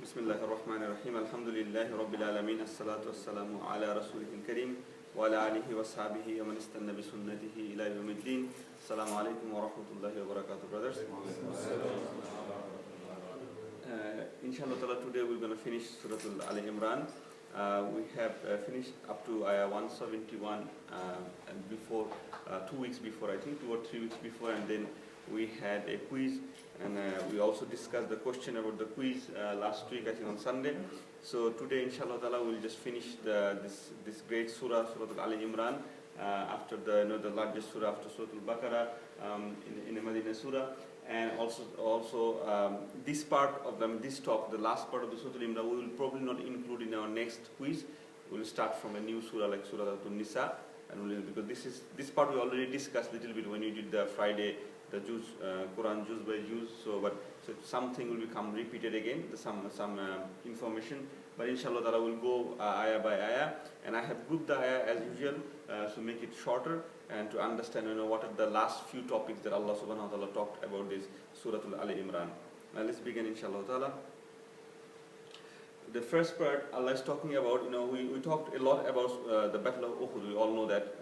Bismillahirrahmanirrahim. Alhamdulillahi Rabbil Alameen. As-salatu was-salamu ala Rasulihil Kareem wa ala alihi wa sahbihi wa man istanna bi sunnatihi ila yawmiddin. Assalamu alaikum wa rahmatullahi wa barakatuh, brothers. Inshallah ta'ala, today we're going to finish Surah Al-Imran. We have finished up to Ayah 171 and before, 2 weeks before, I think 2 or 3 weeks before, and then we had a quiz, and we also discussed the question about the quiz last week, I think on Sunday. So today, inshallah ta'ala, we'll just finish this great surah, Surah Al-Imran, after the largest surah after Surah Al-Baqarah, in the Medina surah. And also this part of this talk, the last part of the Surah Al-Imran, we will probably not include in our next quiz. We'll start from a new surah like Surah Al-Nisa, and because this part we already discussed a little bit when you did the Friday, the Quran juz by juz. So something will become repeated again, some information. But inshallah ta'ala we'll go ayah by ayah, and I have grouped the ayah as usual, so make it shorter and to understand what are the last few topics that Allah subhanahu wa ta'ala talked about this Surah Al-Imran. Now let's begin inshallah ta'ala. The first part Allah is talking about, we talked a lot about the Battle of Uhud. We all know that.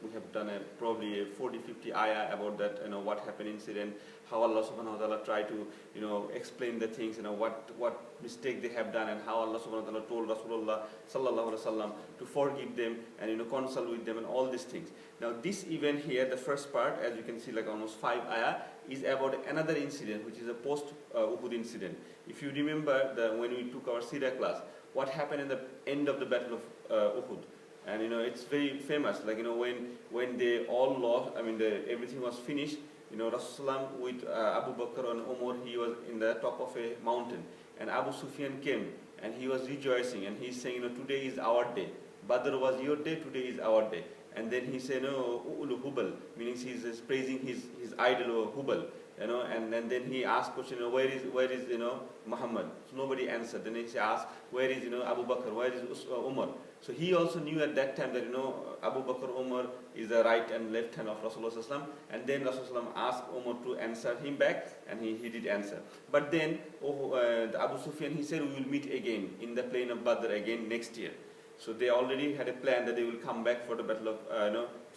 We have done probably a 40-50 ayah about that, what happened incident, how Allah subhanahu wa ta'ala tried to, explain the things, what mistake they have done, and how Allah subhanahu wa ta'ala told Rasulullah sallallahu alaihi wasallam to forgive them and consult with them and all these things. Now this event here, the first part, as you can see, like almost 5 ayah, is about another incident, which is a post-Uhud incident. If you remember when we took our Sirah class, what happened in the end of the Battle of Uhud. And it's very famous, like when they all lost, everything was finished, Rasulullah with Abu Bakr and Umar, he was in the top of a mountain, and Abu Sufyan came and he was rejoicing, and he's saying, today is our day. Badr was your day, today is our day. And then he said, Ulu Hubal, meaning he's praising his idol Hubal, and then he asked question, where is Muhammad? So nobody answered. Then he asked, where is Abu Bakr, where is Umar? So he also knew at that time that Abu Bakr, Umar is the right and left hand of Rasulullah, and then Rasulullah asked Umar to answer him back, and he did answer. But then Abu Sufyan, he said, we will meet again in the plain of Badr again next year. So they already had a plan that they will come back for the battle of,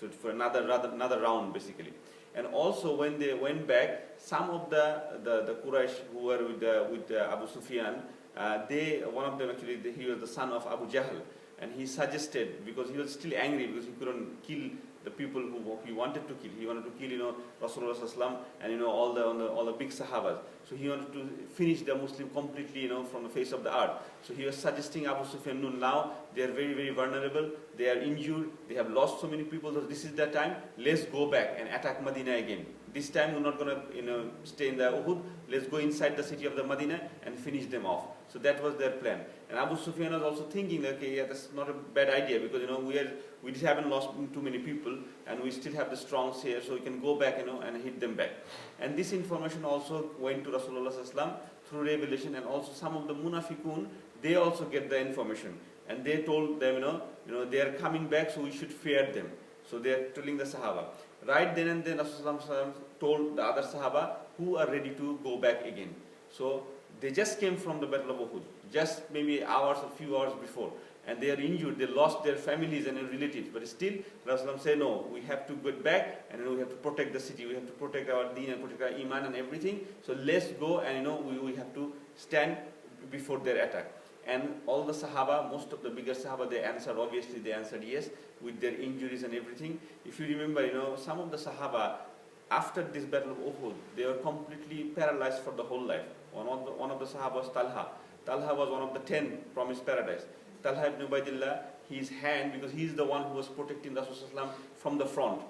so for another round basically. And also when they went back, some of the Quraysh who were with Abu Sufyan, one of them actually, he was the son of Abu Jahl, and he suggested, because he was still angry because he couldn't kill the people who he wanted to kill. He wanted to kill Rasulullah and all the big Sahabas. So he wanted to finish the Muslim completely from the face of the earth. So he was suggesting Abu Sufyan, no, now they are very, very vulnerable, they are injured, they have lost so many people, so this is the time, let's go back and attack Medina again. This time we're not going to stay in the Uhud, let's go inside the city of the Medina and finish them off. So that was their plan. And Abu Sufyan was also thinking that, okay, yeah, that's not a bad idea, because we just haven't lost too many people, and we still have the strong here, so we can go back and hit them back. And this information also went to Rasulullah through revelation, and also some of the munafiqun, they also get the information, and they told them, they are coming back, so we should fear them. So they are telling the Sahaba. Right then and then Rasulullah told the other Sahaba who are ready to go back again. So they just came from the Battle of Uhud, just maybe hours or few hours before, and they are injured, they lost their families and relatives, but still Rasulullah said, no, we have to get back, and we have to protect the city, we have to protect our deen and protect our iman and everything, so let's go, and we have to stand before their attack. And all the Sahaba, most of the bigger Sahaba, they answered yes, with their injuries and everything. If you remember, some of the Sahaba, after this Battle of Uhud, they were completely paralyzed for the whole life. One of the Sahaba was Talha. Talha was one of the 10 promised paradise. Talha ibn Ubaidillah, his hand, because he is the one who was protecting Rasulullah from the front,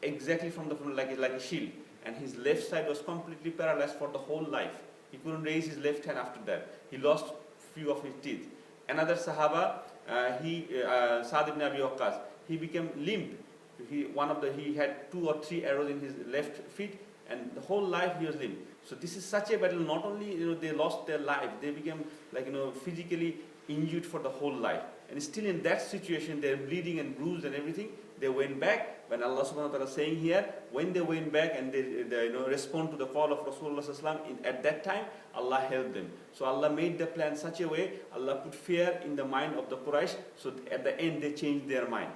exactly from the front, like a shield. And his left side was completely paralyzed for the whole life. He couldn't raise his left hand after that. He lost few of his teeth. Another Sahaba, Sa'd ibn Abi Waqqas, he became limp. He had 2 or 3 arrows in his left feet, and the whole life he was limp. So this is such a battle. Not only they lost their life, they became physically injured for the whole life. And still in that situation, they're bleeding and bruised and everything. they went back. When Allah subhanahu wa ta'ala is saying here, when they went back and they respond to the call of Rasulullah sallallahu alaihi wasallam, at that time, Allah helped them. So Allah made the plan such a way, Allah put fear in the mind of the Quraysh, so at the end they changed their mind.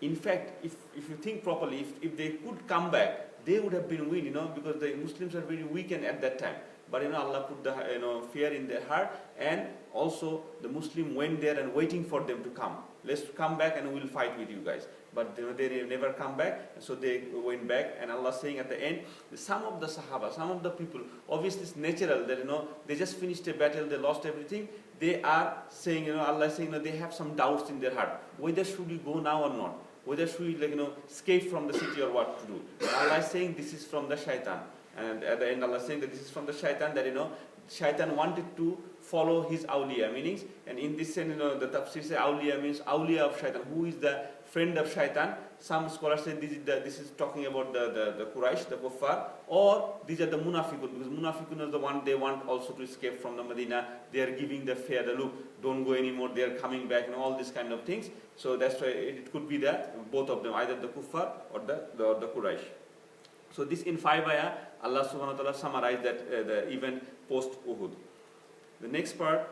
In fact, if you think properly, if they could come back, they would have been win, because the Muslims are very weakened at that time. But Allah put the fear in their heart, and also the Muslim went there and waiting for them to come. Let's come back and we'll fight with you guys. But they never come back, so they went back. And Allah saying at the end, some of the Sahaba, some of the people, obviously it's natural that they just finished a battle, they lost everything. They are saying, Allah is saying they have some doubts in their heart. Whether should we go now or not? Whether should we escape from the city or what to do? And Allah is saying this is from the shaitan. And at the end Allah is saying that this is from the shaitan, that shaitan wanted to follow his awliya, meanings, and in this sense, the tafsir say awliya means awliya of shaitan. Who is the friend of shaitan? Some scholars say this is talking about the Quraysh, the kuffar, or these are the munafiqun, because munafiqun is the one they want also to escape from the Medina. They are giving the fear, the look, don't go anymore, they are coming back, and all these kind of things. So that's why it could be that both of them, either the kuffar or the Quraysh. So this in 5 ayah, Allah subhanahu wa ta'ala summarized that the event post Uhud. The next part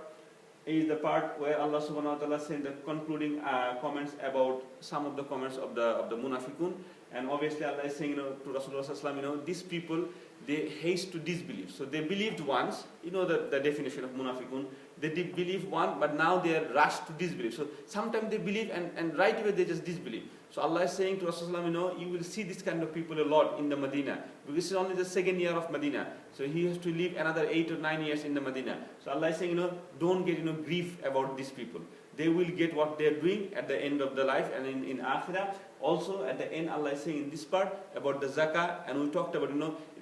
is the part where Allah subhanahu wa ta'ala said the concluding comments about some of the comments of the munafiqun. And obviously Allah is saying to Rasulullah sallallahu alaihi wasallam, these people, they haste to disbelieve. So they believed once, the definition of munafiqun, they did believe one, but now they are rushed to disbelieve. So sometimes they believe and right away they just disbelieve. So Allah is saying to Rasulullah, you will see this kind of people a lot in the Medina, because it's only the 2nd year of Medina. So he has to live another 8 or 9 years in the Medina. So Allah is saying, don't get grief about these people. They will get what they are doing at the end of the life and in Akhirah. Also at the end Allah is saying in this part about the zakah, and we talked about,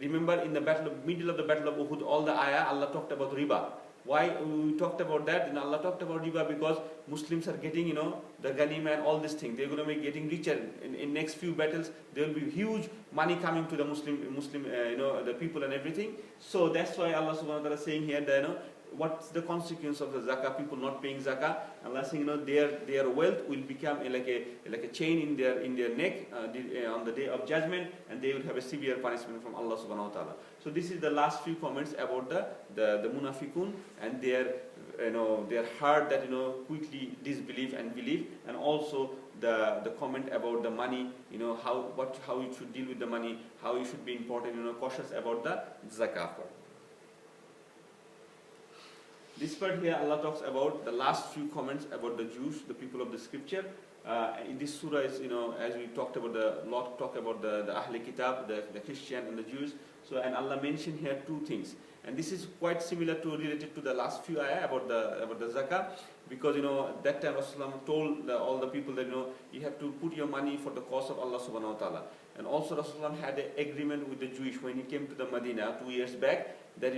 remember in the middle of the battle of Uhud, all the ayah, Allah talked about riba. Why we talked about that? Allah talked about riba because Muslims are getting, the ghanima and all these things. They're going to be getting richer. In next few battles, there will be huge money coming to the Muslim, the people and everything. So that's why Allah subhanahu wa ta'ala is saying here that, what's the consequence of the zakah? People not paying zakah. Allah saying, their wealth will become like a chain in their neck on the day of judgment, and they will have a severe punishment from Allah subhanahu wa ta'ala. So this is the last few comments about the munafiqun and their heart that quickly disbelieve and believe, and also the comment about the money, how you should deal with the money, how you should be important, cautious about the zakah part. This part here, Allah talks about the last few comments about the Jews, the people of the scripture. In this surah is, as we talked about talk about the Ahl Kitab, the Christian and the Jews. So, and Allah mentioned here 2 things. And this is quite similar to, related to the last few ayah about the zakah. Because, that time Rasulullah told all the people that, you have to put your money for the cause of Allah subhanahu wa ta'ala. And also Rasulullah had an agreement with the Jewish when he came to the Medina 2 years back, that,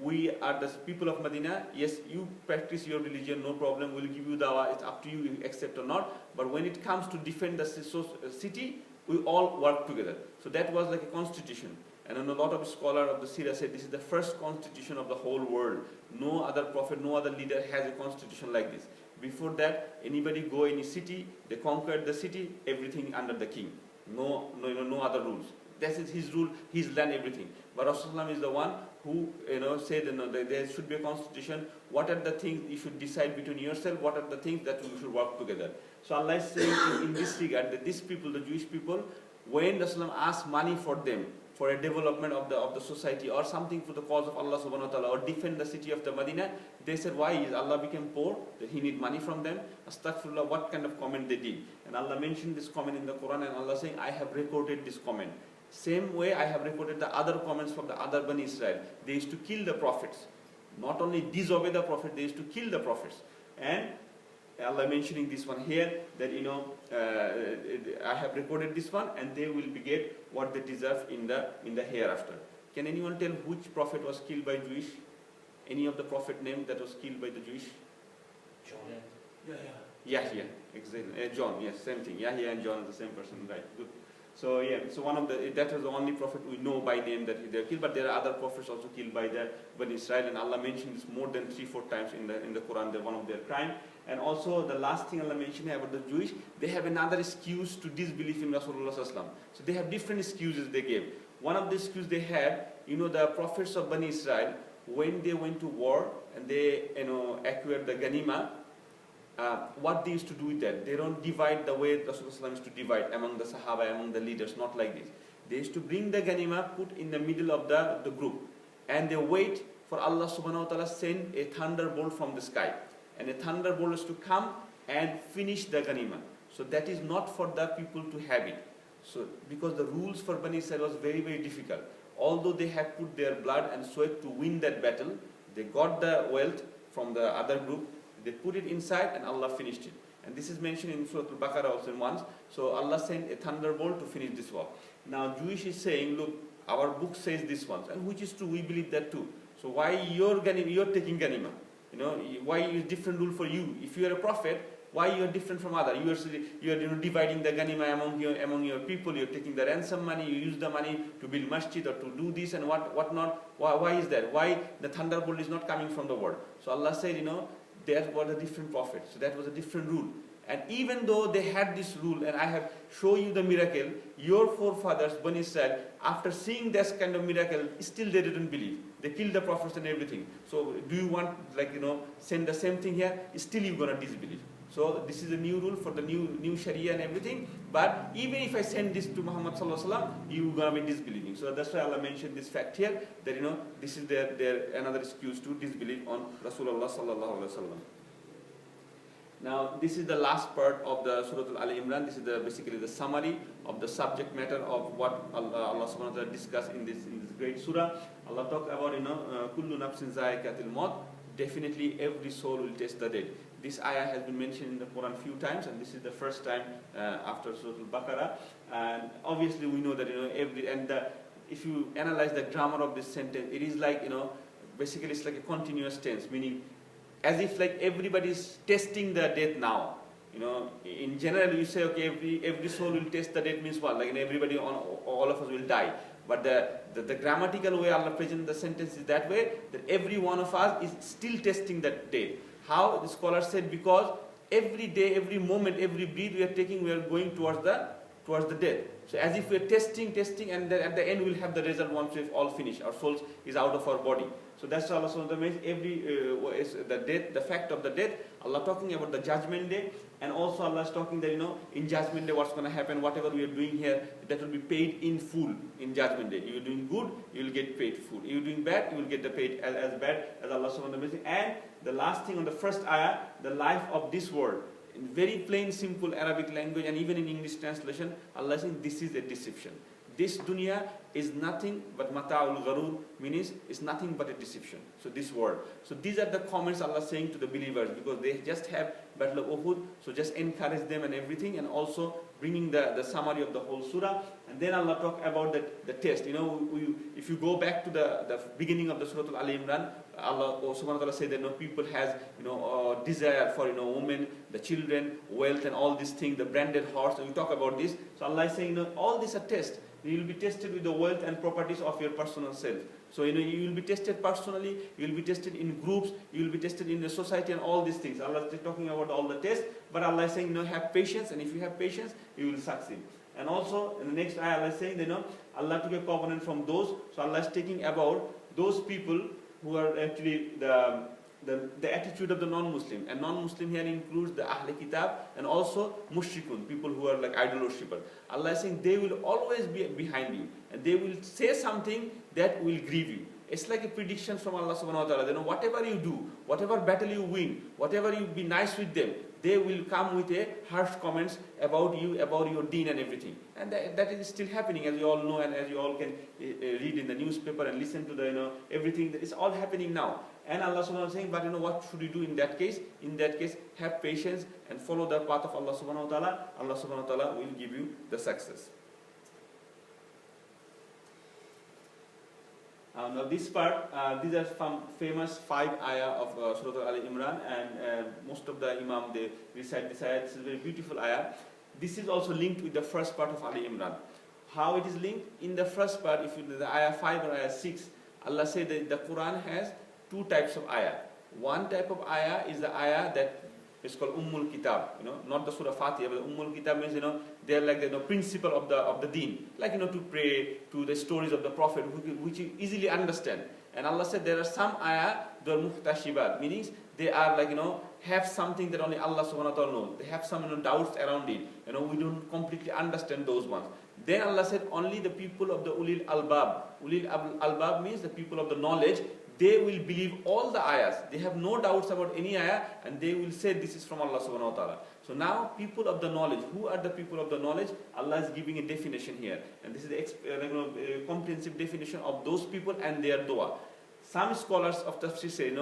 we are the people of Medina. Yes, you practice your religion, no problem. We'll give you dawah. It's up to you, you accept or not. But when it comes to defend the city, we all work together. So that was like a constitution. And a lot of scholars of the Surah said this is the first constitution of the whole world. No other prophet, no other leader has a constitution like this. Before that, anybody go any city, they conquered the city, everything under the king. No other rules. That is his rule, his land, everything. But Rasulullah is the one who said that there should be a constitution. What are the things you should decide between yourself? What are the things that you should work together? So Allah is saying in this regard that these people, the Jewish people, when Rasulullah asked money for them, for a development of the society or something for the cause of Allah subhanahu wa ta'ala, or defend the city of the Medina, they said, why is Allah became poor, that he need money from them? Astaghfirullah, what kind of comment they did. And Allah mentioned this comment in the Quran, and Allah saying, I have recorded this comment. Same way I have recorded the other comments from the other Bani Israel. They used to kill the prophets. Not only disobey the prophet, they used to kill the prophets. And Allah mentioning this one here, that I have recorded this one, and they will get what they deserve in the hereafter. Can anyone tell which prophet was killed by Jewish? Any of the prophet name that was killed by the Jewish? John. Yahya, exactly. John, yes, same thing. Yahya and John are the same person, right? Good. So yeah, so that was the only prophet we know by name that they were killed, but there are other prophets also killed by the Bani Israel, and Allah mentioned this more than 3-4 times in the Quran, that one of their crime. And also the last thing Allah mentioned about the Jewish, they have another excuse to disbelief in Rasulullah sallallahu alaihi wasallam. So they have different excuses they gave. One of the excuses they had, the prophets of Bani Israel, when they went to war and they acquired the Ghanima, what they used to do with that, they don't divide the way Rasulullah used to divide among the Sahaba, among the leaders, not like this. They used to bring the Ghanima, put in the middle of the group, and they wait for Allah subhanahu wa ta'ala send a thunderbolt from the sky. And a thunderbolt is to come and finish the Ghanima. So that is not for the people to have it. So because the rules for Bani Israel was very, very difficult. Although they had put their blood and sweat to win that battle, they got the wealth from the other group, they put it inside and Allah finished it. And this is mentioned in Surah Al-Baqarah also once. So Allah sent a thunderbolt to finish this war. Now Jewish is saying, look, our book says this one, and which is true, we believe that too. So why you're taking Ghanima? Why is different rule for you? If you are a prophet, why you are different from other? You are dividing the Ghanima among your people. You are taking the ransom money. You use the money to build masjid or to do this and what not. Why is that? Why the thunderbolt is not coming from the world? So Allah said, that was a different prophet. So that was a different rule. And even though they had this rule, and I have shown you the miracle, your forefathers, Bani Israel, after seeing this kind of miracle, still they didn't believe. They killed the prophets and everything. So do you want, send the same thing here? Still you're going to disbelieve. So this is a new rule for the new Sharia and everything. But even if I send this to Muhammad sallallahu alaihi wasallam, you're going to be disbelieving. So that's why Allah mentioned this fact here, that this is their another excuse to disbelieve on Rasulullah sallallahu alaihi wasallam. Now this is the last part of the Surah Al-Imran. This is basically the summary of the subject matter of what Allah subhanahu wa ta'ala discussed in this great surah. Allah talked about kullu nafsin za'iqatul maut. Definitely every soul will taste the death. This ayah has been mentioned in the Quran few times, and this is the first time after Surah Al-Baqarah. And obviously we know that if you analyze the grammar of this sentence, it is like basically it's like a continuous tense, meaning as if like everybody is testing the death now. In general you say, okay, every soul will test the death means what? Like everybody, all of us will die. But the grammatical way Allah presents the sentence is that way, that every one of us is still testing that death. How? The scholar said, because every day, every moment, every breath we are taking, we are going towards the death. So as if we are testing, and then at the end we'll have the result once we've all finished. Our souls is out of our body. So that's Allah subhanahu wa ta'ala the death, the fact of the death. Allah talking about the judgment day, and also Allah is talking that in judgment day what's going to happen, whatever we are doing here, that will be paid in full in judgment day. You're doing good, you will get paid full. You're doing bad, you will get the paid as bad as Allah subhanahu wa ta'ala. And the last thing on the first ayah, the life of this world. In very plain, simple Arabic language, and even in English translation, Allah is saying this is a deception. This dunya is nothing but mata'ul gharur, means it's nothing but a deception. So this world. So these are the comments Allah is saying to the believers, because they just have Battle of Uhud. So just encourage them and everything, and also bringing the summary of the whole surah. And then Allah talk about the test. If you go back to the beginning of the Surah Al-Imran, Allah subhanahu wa ta'ala said that people has desire for women, the children, wealth, and all these things, the branded horse. So we talk about this. So Allah is saying all these are tests. You will be tested with the wealth and properties of your personal self. So you will be tested personally, you will be tested in groups, you will be tested in the society, and all these things. Allah is talking about all the tests, but Allah is saying have patience, and if you have patience, you will succeed. And also in the next ayah, Allah is saying that Allah took a covenant from those. So Allah is talking about those people who are actually the attitude of the non-Muslim. And non-Muslim here includes the Ahl Kitab and also Mushrikun, people who are like idol worshippers. Allah is saying they will always be behind you, and they will say something that will grieve you. It's like a prediction from Allah subhanahu wa ta'ala. Whatever you do, whatever battle you win, whatever you be nice with them, they will come with a harsh comments about you, about your deen and everything. And that is still happening, as you all know, and as you all can read in the newspaper and listen to the everything. That is all happening now. And Allah subhanahu wa ta'ala is saying, but what should you do in that case? In that case, have patience and follow the path of Allah subhanahu wa ta'ala. Allah subhanahu wa ta'ala will give you the success. Now this part, these are some famous 5 ayah of Surah Al-Imran, and most of the Imam, they recite this ayah. This is a very beautiful ayah. This is also linked with the first part of Al-Imran. How it is linked? In the first part, if you the ayah 5 or ayah 6, Allah said that the Quran has two types of ayah. One type of ayah is the ayah that is called Ummul Kitab, not the Surah Fatiha, but Ummul Kitab means, they're like the principle of the deen, like, to pray, to the stories of the Prophet, which you easily understand. And Allah said there are some ayah, they're muhtashibat, meaning they are like, have something that only Allah subhanahu wa ta'ala knows. They have some doubts around it. We don't completely understand those ones. Then Allah said only the people of the Ulil Albab. Ulil Albab means the people of the knowledge. They will believe all the ayahs. They have no doubts about any ayah, and they will say this is from Allah subhanahu wa ta'ala. So now people of the knowledge, who are the people of the knowledge? Allah is giving a definition here. And this is the comprehensive definition of those people and their dua. Some scholars of tafsir say,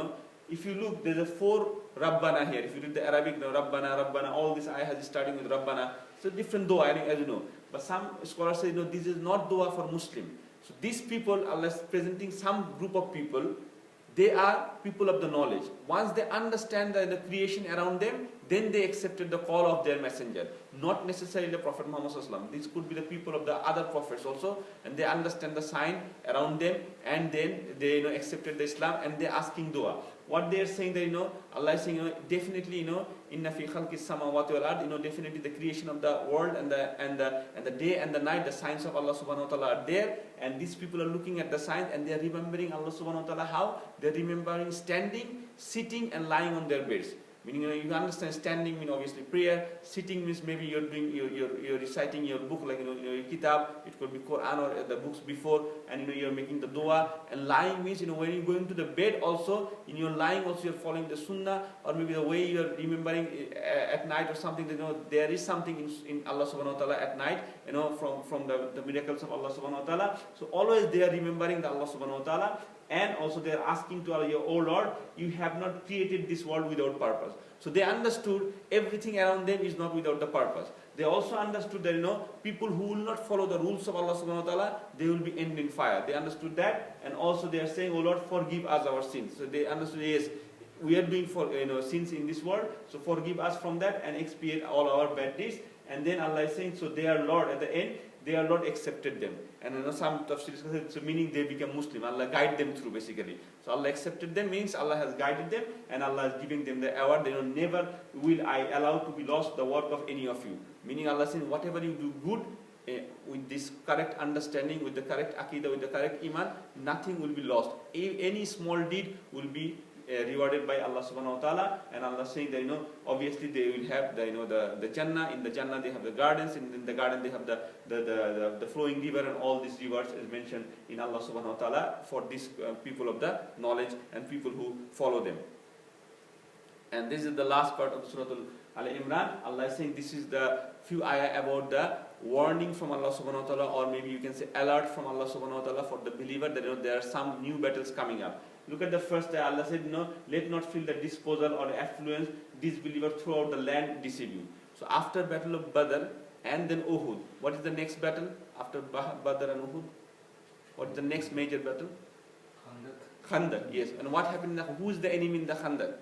if you look, there's a 4 Rabbana here. If you read the Arabic, Rabbana, Rabbana, all this ayah is starting with Rabbana. So different dua, as you know. But some scholars say, this is not dua for Muslim. So these people, Allah is presenting some group of people. They are people of the knowledge. Once they understand the creation around them, then they accepted the call of their messenger. Not necessarily the Prophet Muhammad sallallahu alaihi wasallam. These could be the people of the other prophets also, and they understand the sign around them, and then they accepted the Islam, and they're asking dua. What they are saying that Allah is saying definitely inna fi khalqis samawati wal ard, definitely the creation of the world and the day and the night, the signs of Allah subhanahu wa ta'ala are there, and these people are looking at the signs and they are remembering Allah subhanahu wa ta'ala. How? They are remembering standing, sitting and lying on their beds. Meaning, you understand standing means obviously prayer. Sitting means maybe you're doing, you're reciting your book, like your kitab. It could be Quran or the books before, and you're making the dua. And lying means when you're going to the bed also, in your lying also you're following the sunnah, or maybe the way you're remembering at night or something. There is something in Allah subhanahu wa taala at night. From the miracles of Allah subhanahu wa taala. So always they are remembering the Allah subhanahu wa taala. And also they are asking to Allah, oh Lord, you have not created this world without purpose. So they understood everything around them is not without the purpose. They also understood that people who will not follow the rules of Allah subhanahu wa ta'ala, they will be ended in fire. They understood that, and also they are saying, oh Lord, forgive us our sins. So they understood, yes, we are doing sins in this world, so forgive us from that and expiate all our bad deeds. And then Allah is saying, so their Lord at the end, their Lord accepted them. And some tafsirs say, so meaning they become Muslim. Allah guide them through basically. So Allah accepted them means Allah has guided them, and Allah is giving them the award. Never will I allow to be lost the work of any of you. Meaning Allah saying, whatever you do good, with this correct understanding, with the correct aqidah, with the correct iman, nothing will be lost. Any small deed will be rewarded by Allah subhanahu wa ta'ala. And Allah saying that obviously they will have the Jannah. In the Jannah they have the gardens, in the garden they have the flowing river, and all these rivers is mentioned in Allah subhanahu wa ta'ala for these people of the knowledge and people who follow them. And this is the last part of Surah Al-Imran. Allah is saying this is the few ayah about the warning from Allah subhanahu wa ta'ala, or maybe you can say alert from Allah subhanahu wa ta'ala for the believer that there are some new battles coming up. Look at the first ayah. Allah said, let not feel the disposal or affluence disbeliever throughout the land deceive you. So after battle of Badr and then Uhud, what is the next battle after Badr and Uhud? What is the next major battle? Khandaq. Yes. And what happened? Who is the enemy in the Khandaq?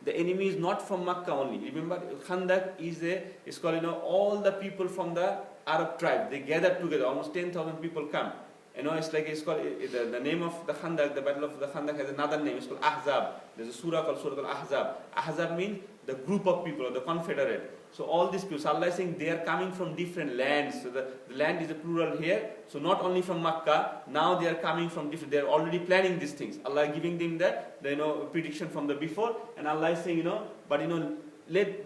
The enemy is not from Makkah only. Remember, Khandaq is called, all the people from the Arab tribe. They gathered together. Almost 10,000 people come. It's called, the name of the Khandaq, the battle of the Khandaq has another name. It's called Ahzab. There's a surah called Ahzab. Ahzab means the group of people, or the confederate. So all these people, so Allah is saying they are coming from different lands. So the land is a plural here. So not only from Makkah, now they are coming from different, they are already planning these things. Allah is giving them the prediction from the before. And Allah is saying, but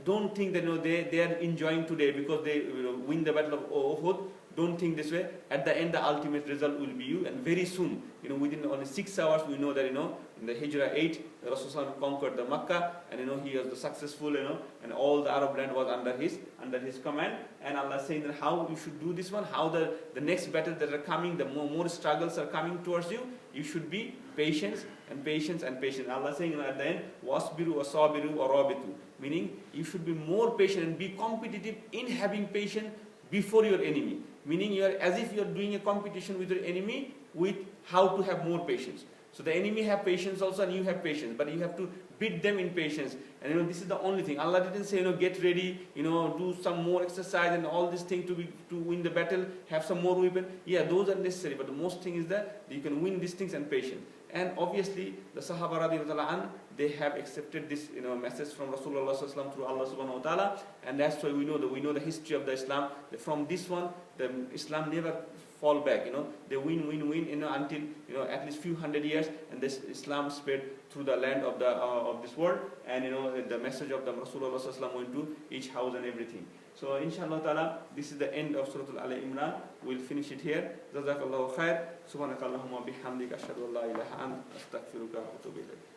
don't think that they are enjoying today because they win the battle of Uhud. Don't think this way. At the end, the ultimate result will be you. And very soon, within only 6 hours, we know that, in the Hijrah 8, the Rasul conquered the Makkah, and he was the successful, and all the Arab land was under his command. And Allah saying that how you should do this one, how the next battle that are coming, the more struggles are coming towards you, you should be patient and patience and patience. Allah saying at the end, wasbiru wasabiru warabitu, meaning you should be more patient and be competitive in having patience before your enemy. Meaning you are as if you are doing a competition with your enemy with how to have more patience. So the enemy have patience also, and you have patience, but you have to beat them in patience. And this is the only thing. Allah didn't say, get ready, do some more exercise and all these things to win the battle, have some more weapon. Yeah, those are necessary, but the most thing is that you can win these things and patience. And obviously, the Sahaba radiallahu anh, they have accepted this message from Rasulullah sallallahu through Allah subhanahu wa ta'ala, and that's why we know the history of the Islam. That from this one, the Islam never fall back. They win, until at least few hundred years, and this Islam spread through the land of this world, and the message of the Rasulullah sallallahu went to each house and everything. So inshallah ta'ala, this is the end of Surah Al-Imran. We'll finish it here. Jazakallahu khair. Subhanakallahumma bihamdika ashhadu an la ilaha illa anta astaghfiruka wa atubu ilayk.